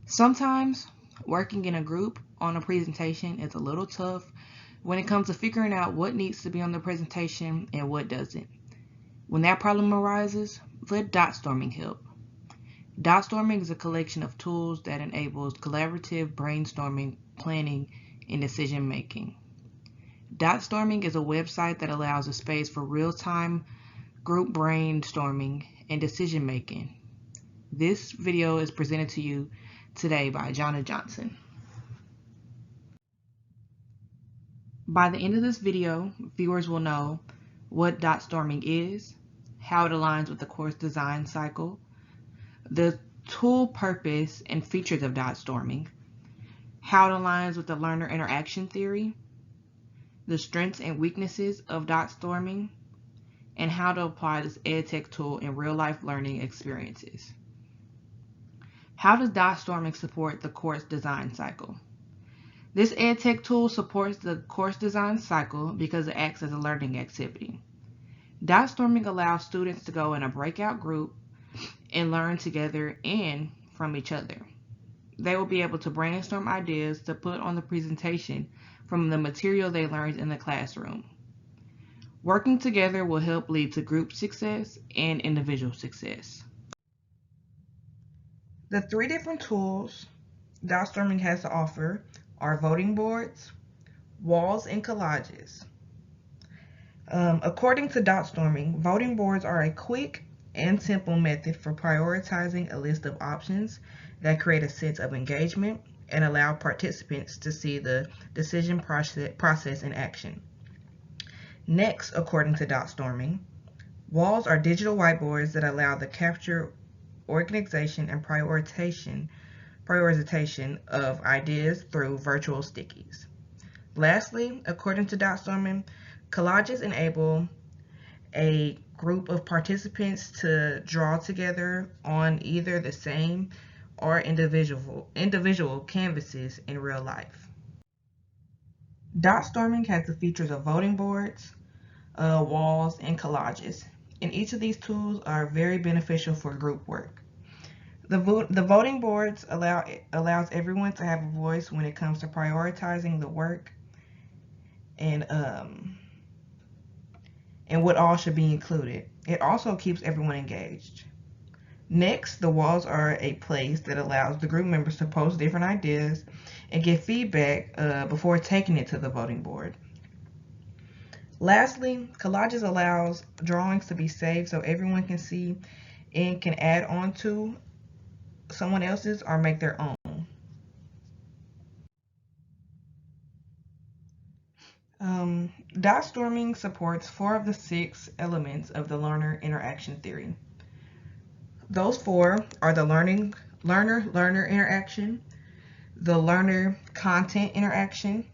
Sometimes working in a group on a presentation is a little tough when it comes to figuring out what needs to be on the presentation and what doesn't. When that problem arises, let dot storming help. Dot storming is a collection of tools that enables collaborative brainstorming, planning, and decision making. Dot storming is a website that allows a space for real-time group brainstorming and decision making. This video is presented to you today by Jonna Johnson. By the end of this video, viewers will know what dot storming is, how it aligns with the course design cycle, the tool purpose and features of dot storming, how it aligns with the learner interaction theory, the strengths and weaknesses of dot storming, and how to apply this EdTech tool in real-life learning experiences. How does dot storming support the course design cycle? This EdTech tool supports the course design cycle because it acts as a learning activity. Dot storming allows students to go in a breakout group and learn together and from each other. They will be able to brainstorm ideas to put on the presentation from the material they learned in the classroom. Working together will help lead to group success and individual success. The three different tools dot storming has to offer are voting boards, walls, and collages. According to dot storming, voting boards are a quick and simple method for prioritizing a list of options that create a sense of engagement and allow participants to see the decision process in action. Next, according to dot storming, walls are digital whiteboards that allow the capture, organization, and prioritization of ideas through virtual stickies. Lastly, according to dot storming, collages enable a group of participants to draw together on either the same or individual canvases in real life. Dot storming has the features of voting boards, walls, and collages, and each of these tools are very beneficial for group work. The voting boards allows everyone to have a voice when it comes to prioritizing the work and what all should be included. It also keeps everyone engaged. Next, the walls are a place that allows the group members to post different ideas and get feedback before taking it to the voting board. Lastly, collages allows drawings to be saved so everyone can see and can add on to someone else's or make their own. Dot storming supports 4 of the 6 elements of the learner interaction theory. Those 4 are the learner-learner interaction, the learner content interaction,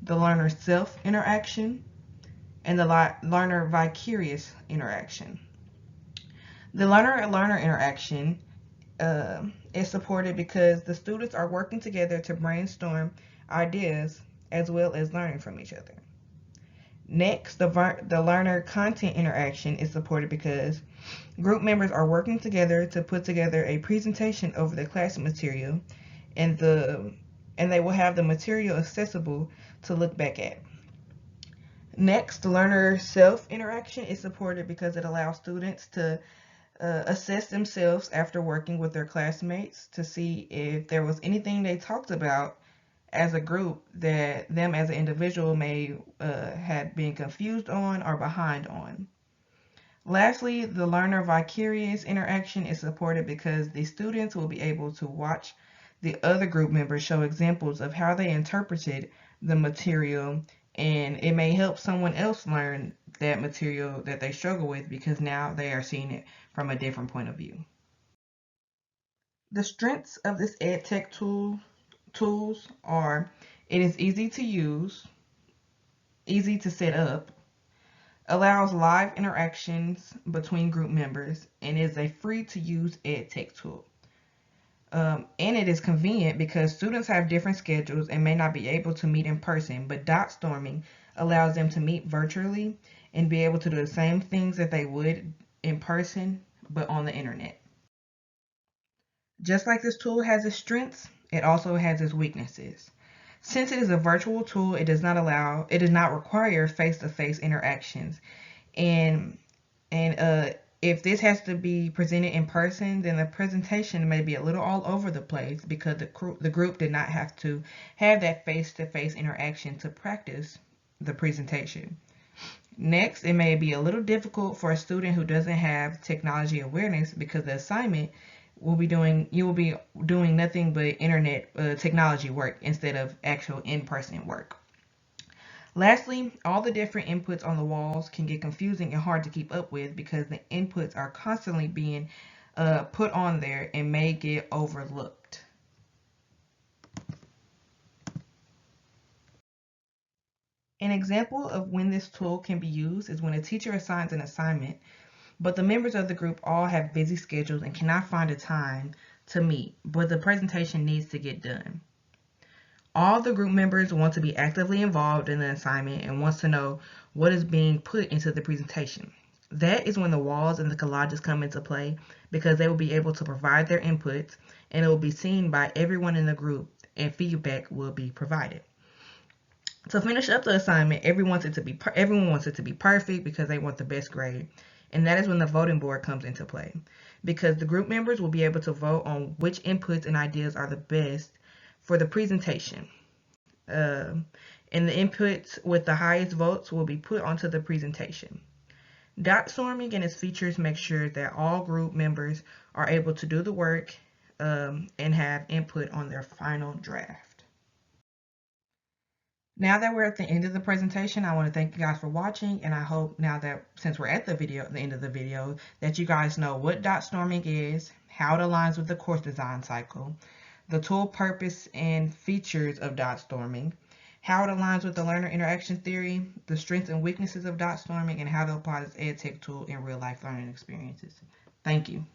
the learner self interaction, and the learner vicarious interaction. The learner-learner interaction is supported because the students are working together to brainstorm ideas as well as learning from each other. Next, the learner content interaction is supported because group members are working together to put together a presentation over the class material, and they will have the material accessible to look back at. Next, the learner self interaction is supported because it allows students to assess themselves after working with their classmates to see if there was anything they talked about as a group that them as an individual may had been confused on or behind on. Lastly, the learner vicarious interaction is supported because the students will be able to watch the other group members show examples of how they interpreted the material, and it may help someone else learn that material that they struggle with because now they are seeing it from a different point of view. The strengths of this EdTech tools are: it is easy to use, easy to set up, allows live interactions between group members, and is a free to use EdTech tool. And it is convenient because students have different schedules and may not be able to meet in person, but dot storming allows them to meet virtually and be able to do the same things that they would in person, but on the internet. Just like this tool has its strengths, it also has its weaknesses. Since it is a virtual tool, it does not require face-to-face interactions. And if this has to be presented in person, then the presentation may be a little all over the place because the group did not have to have that face-to-face interaction to practice the presentation. Next, it may be a little difficult for a student who doesn't have technology awareness because the assignment you will be doing nothing but internet technology work instead of actual in-person work. Lastly, all the different inputs on the walls can get confusing and hard to keep up with because the inputs are constantly being put on there and may get overlooked. An example of when this tool can be used is when a teacher assigns an assignment, but the members of the group all have busy schedules and cannot find a time to meet, but the presentation needs to get done. All the group members want to be actively involved in the assignment and wants to know what is being put into the presentation. That is when the walls and the collages come into play because they will be able to provide their inputs and it will be seen by everyone in the group and feedback will be provided. To finish up the assignment, everyone wants it to be perfect because they want the best grade. And that is when the voting board comes into play because the group members will be able to vote on which inputs and ideas are the best for the presentation. And the inputs with the highest votes will be put onto the presentation. Dot storming and its features make sure that all group members are able to do the work and have input on their final draft. Now that we're at the end of the presentation, I want to thank you guys for watching, and I hope now that since we're at the end of the video, that you guys know what dot storming is, how it aligns with the course design cycle, the tool purpose and features of dot storming, how it aligns with the learner interaction theory, the strengths and weaknesses of dot storming, and how to apply this EdTech tool in real life learning experiences. Thank you.